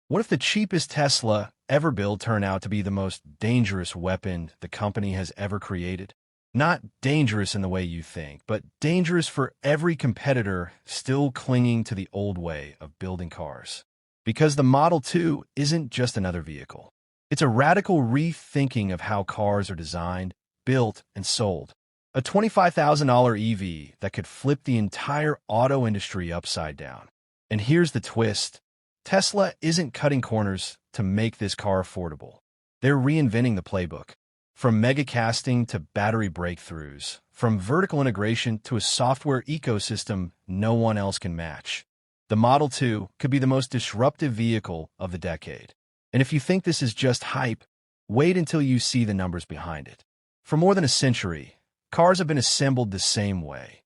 What if the cheapest Tesla ever built turned out to be the most dangerous weapon the company has ever created? Not dangerous in the way you think, but dangerous for every competitor still clinging to the old way of building cars. Because the Model 2 isn't just another vehicle. It's a radical rethinking of how cars are designed, built, and sold. A $25,000 EV that could flip the entire auto industry upside down. And here's the twist. Tesla isn't cutting corners to make this car affordable. They're reinventing the playbook. From mega casting to battery breakthroughs, from vertical integration to a software ecosystem no one else can match. The Model 2 could be the most disruptive vehicle of the decade. And if you think this is just hype, wait until you see the numbers behind it. For more than a century, cars have been assembled the same way.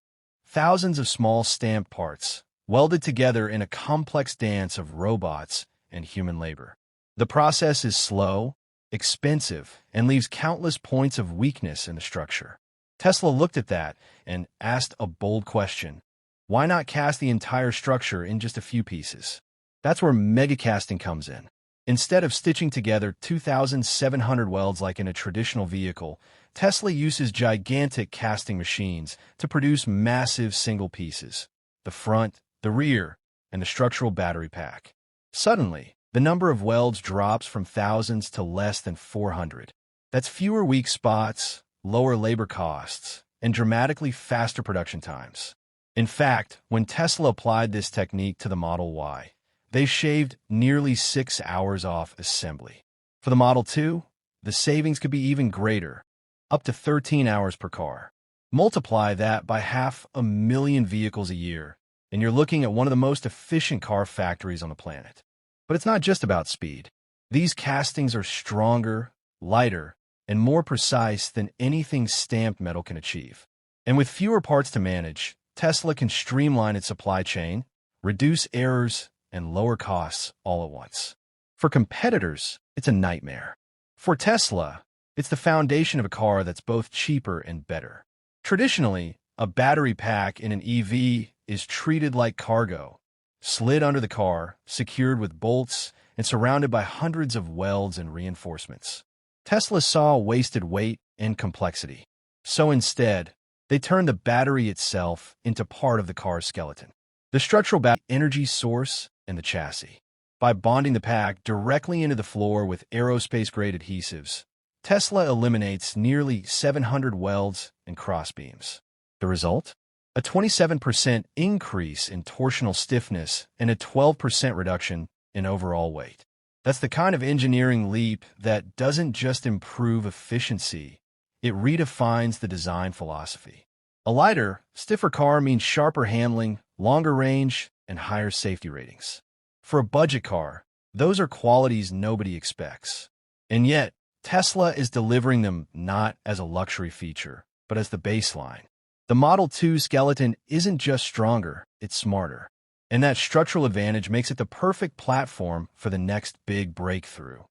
Thousands of small stamped parts, welded together in a complex dance of robots and human labor. The process is slow, expensive, and leaves countless points of weakness in the structure. Tesla looked at that and asked a bold question. Why not cast the entire structure in just a few pieces? That's where megacasting comes in. Instead of stitching together 2,700 welds like in a traditional vehicle, Tesla uses gigantic casting machines to produce massive single pieces: the front, the rear, and the structural battery pack. Suddenly, the number of welds drops from thousands to less than 400. That's fewer weak spots, lower labor costs, and dramatically faster production times. In fact, when Tesla applied this technique to the Model Y, they shaved nearly 6 hours off assembly. For the Model 2, the savings could be even greater, up to 13 hours per car. Multiply that by 500,000 vehicles a year, and you're looking at one of the most efficient car factories on the planet. But it's not just about speed. These castings are stronger, lighter, and more precise than anything stamped metal can achieve. And with fewer parts to manage, Tesla can streamline its supply chain, reduce errors, and lower costs all at once. For competitors, it's a nightmare. For Tesla, it's the foundation of a car that's both cheaper and better. Traditionally, a battery pack in an EV is treated like cargo, slid under the car, secured with bolts, and surrounded by hundreds of welds and reinforcements. Tesla saw wasted weight and complexity. So instead, they turned the battery itself into part of the car's skeleton. The structural battery, energy source, and the chassis. By bonding the pack directly into the floor with aerospace-grade adhesives, Tesla eliminates nearly 700 welds and crossbeams. The result? A 27% increase in torsional stiffness and a 12% reduction in overall weight. That's the kind of engineering leap that doesn't just improve efficiency, it redefines the design philosophy. A lighter, stiffer car means sharper handling, longer range, and higher safety ratings. For a budget car, those are qualities nobody expects. And yet, Tesla is delivering them not as a luxury feature, but as the baseline. The Model 2 skeleton isn't just stronger, it's smarter. And that structural advantage makes it the perfect platform for the next big breakthrough: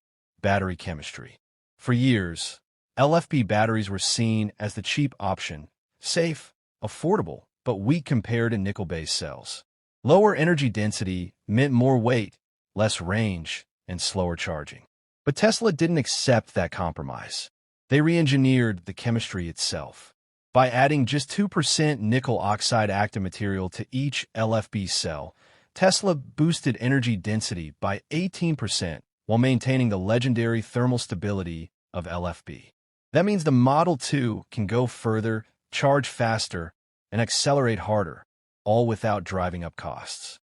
battery chemistry. For years, LFP batteries were seen as the cheap option, safe, affordable, but weak compared to nickel-based cells. Lower energy density meant more weight, less range, and slower charging. But Tesla didn't accept that compromise. They re-engineered the chemistry itself. By adding just 2% nickel oxide active material to each LFP cell, Tesla boosted energy density by 18% while maintaining the legendary thermal stability of LFP. That means the Model 2 can go further, charge faster, and accelerate harder, all without driving up costs.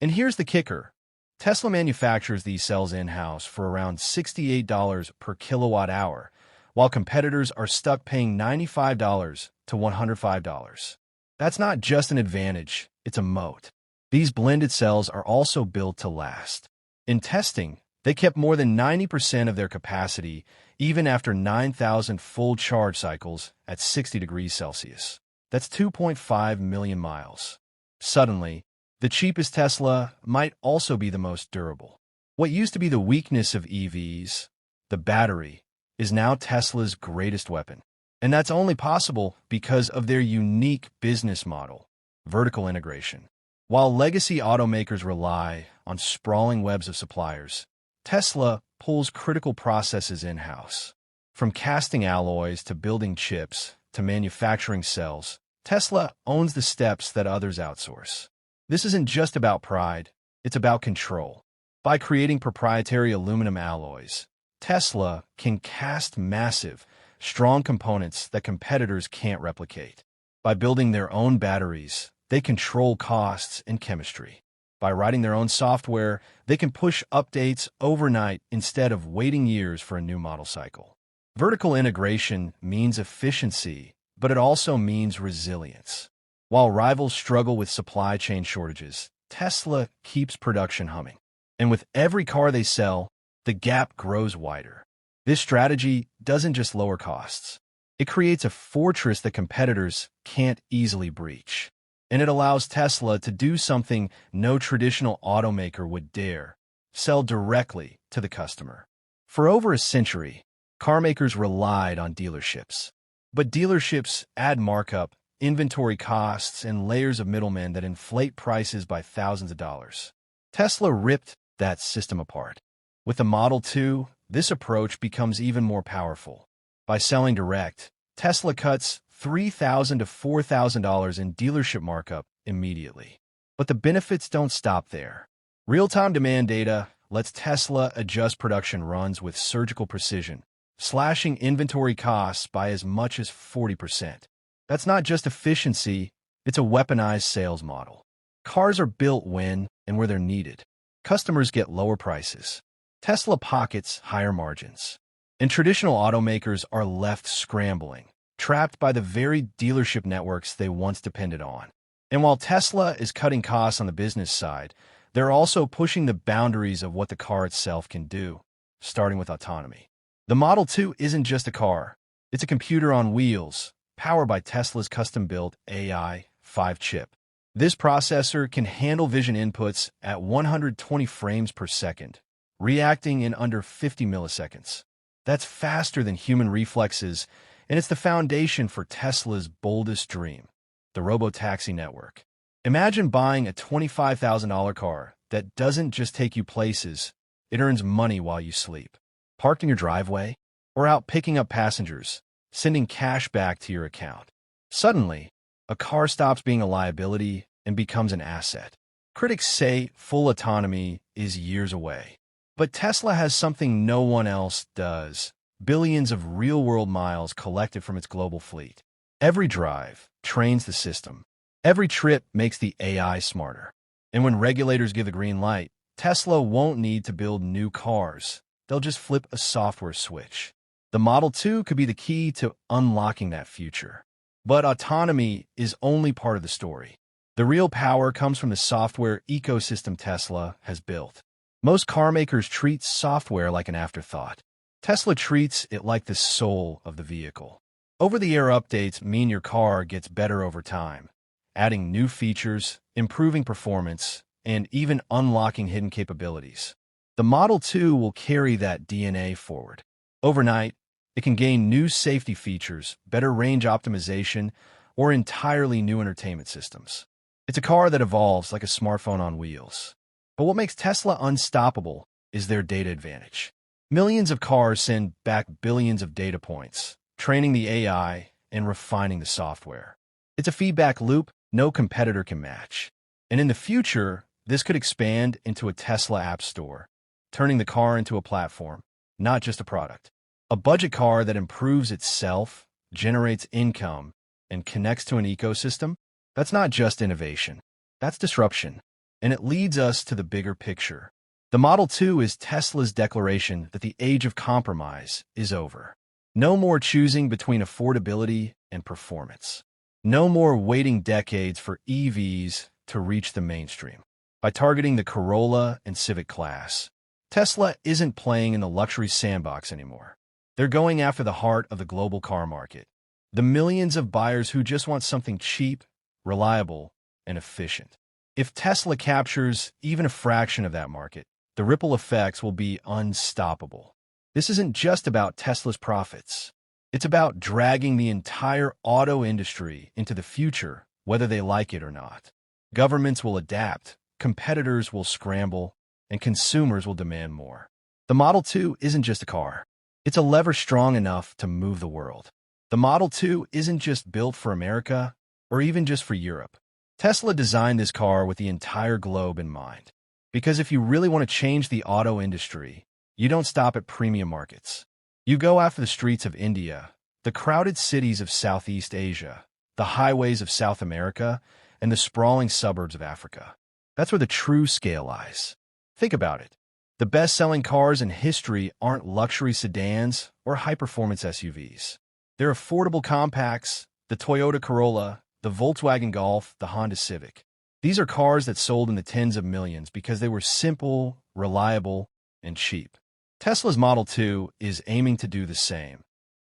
And here's the kicker. Tesla manufactures these cells in-house for around $68 per kilowatt hour, while competitors are stuck paying $95 to $105. That's not just an advantage, it's a moat. These blended cells are also built to last. In testing, they kept more than 90% of their capacity even after 9,000 full charge cycles at 60 degrees Celsius. That's 2.5 million miles. Suddenly, the cheapest Tesla might also be the most durable. What used to be the weakness of EVs, the battery, is now Tesla's greatest weapon. And that's only possible because of their unique business model: vertical integration. While legacy automakers rely on sprawling webs of suppliers, Tesla pulls critical processes in-house. From casting alloys to building chips to manufacturing cells, Tesla owns the steps that others outsource. This isn't just about pride, it's about control. By creating proprietary aluminum alloys, Tesla can cast massive, strong components that competitors can't replicate. By building their own batteries, they control costs and chemistry. By writing their own software, they can push updates overnight instead of waiting years for a new model cycle. Vertical integration means efficiency, but it also means resilience. While rivals struggle with supply chain shortages, Tesla keeps production humming. And with every car they sell, the gap grows wider. This strategy doesn't just lower costs. It creates a fortress that competitors can't easily breach. And it allows Tesla to do something no traditional automaker would dare: sell directly to the customer. For over a century, carmakers relied on dealerships. But dealerships add markup, inventory costs, and layers of middlemen that inflate prices by thousands of dollars. Tesla ripped that system apart. With the Model 2, this approach becomes even more powerful. By selling direct, Tesla cuts $3,000 to $4,000 in dealership markup immediately. But the benefits don't stop there. Real-time demand data lets Tesla adjust production runs with surgical precision, slashing inventory costs by as much as 40%. That's not just efficiency, it's a weaponized sales model. Cars are built when and where they're needed. Customers get lower prices. Tesla pockets higher margins. And traditional automakers are left scrambling, trapped by the very dealership networks they once depended on. And while Tesla is cutting costs on the business side, they're also pushing the boundaries of what the car itself can do, starting with autonomy. The Model 2 isn't just a car. It's a computer on wheels, powered by Tesla's custom-built AI 5 chip. This processor can handle vision inputs at 120 frames per second, reacting in under 50 milliseconds. That's faster than human reflexes, and it's the foundation for Tesla's boldest dream, the robotaxi network. Imagine buying a $25,000 car that doesn't just take you places, it earns money while you sleep. Parked in your driveway, or out picking up passengers, sending cash back to your account. Suddenly, a car stops being a liability and becomes an asset. Critics say full autonomy is years away. But Tesla has something no one else does: billions of real-world miles collected from its global fleet. Every drive trains the system. Every trip makes the AI smarter. And when regulators give the green light, Tesla won't need to build new cars. They'll just flip a software switch. The Model 2 could be the key to unlocking that future. But autonomy is only part of the story. The real power comes from the software ecosystem Tesla has built. Most car makers treat software like an afterthought. Tesla treats it like the soul of the vehicle. Over-the-air updates mean your car gets better over time, adding new features, improving performance, and even unlocking hidden capabilities. The Model 2 will carry that DNA forward. Overnight, it can gain new safety features, better range optimization, or entirely new entertainment systems. It's a car that evolves like a smartphone on wheels. But what makes Tesla unstoppable is their data advantage. Millions of cars send back billions of data points, training the AI and refining the software. It's a feedback loop no competitor can match. And in the future, this could expand into a Tesla app store, turning the car into a platform, not just a product. A budget car that improves itself, generates income, and connects to an ecosystem. That's not just innovation. That's disruption. And it leads us to the bigger picture. The Model 2 is Tesla's declaration that the age of compromise is over. No more choosing between affordability and performance. No more waiting decades for EVs to reach the mainstream. By targeting the Corolla and Civic class, Tesla isn't playing in the luxury sandbox anymore. They're going after the heart of the global car market. The millions of buyers who just want something cheap, reliable, and efficient. If Tesla captures even a fraction of that market, the ripple effects will be unstoppable. This isn't just about Tesla's profits. It's about dragging the entire auto industry into the future, whether they like it or not. Governments will adapt, competitors will scramble, and consumers will demand more. The Model 2 isn't just a car. It's a lever strong enough to move the world. The Model 2 isn't just built for America or even just for Europe. Tesla designed this car with the entire globe in mind. Because if you really want to change the auto industry, you don't stop at premium markets. You go after the streets of India, the crowded cities of Southeast Asia, the highways of South America, and the sprawling suburbs of Africa. That's where the true scale lies. Think about it. The best-selling cars in history aren't luxury sedans or high-performance SUVs. They're affordable compacts, the Toyota Corolla, the Volkswagen Golf, the Honda Civic. These are cars that sold in the tens of millions because they were simple, reliable, and cheap. Tesla's Model 2 is aiming to do the same,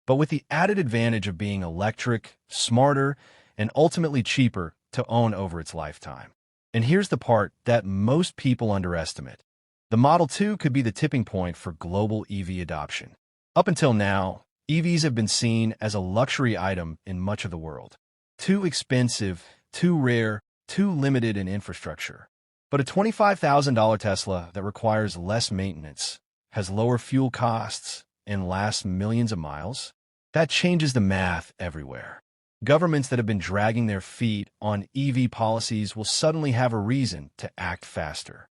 but with the added advantage of being electric, smarter, and ultimately cheaper to own over its lifetime. And here's the part that most people underestimate. The Model 2 could be the tipping point for global EV adoption. Up until now, EVs have been seen as a luxury item in much of the world. Too expensive, too rare, too limited in infrastructure. But a $25,000 Tesla that requires less maintenance, has lower fuel costs, and lasts millions of miles, that changes the math everywhere. Governments that have been dragging their feet on EV policies will suddenly have a reason to act faster.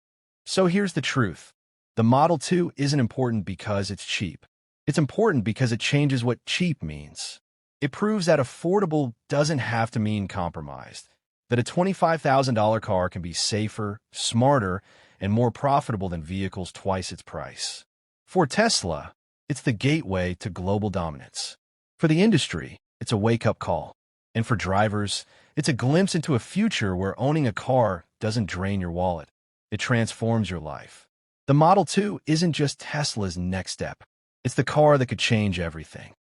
So here's the truth. The Model 2 isn't important because it's cheap. It's important because it changes what cheap means. It proves that affordable doesn't have to mean compromised, that a $25,000 car can be safer, smarter, and more profitable than vehicles twice its price. For Tesla, it's the gateway to global dominance. For the industry, it's a wake-up call. And for drivers, it's a glimpse into a future where owning a car doesn't drain your wallet. It transforms your life. The Model 2 isn't just Tesla's next step. It's the car that could change everything.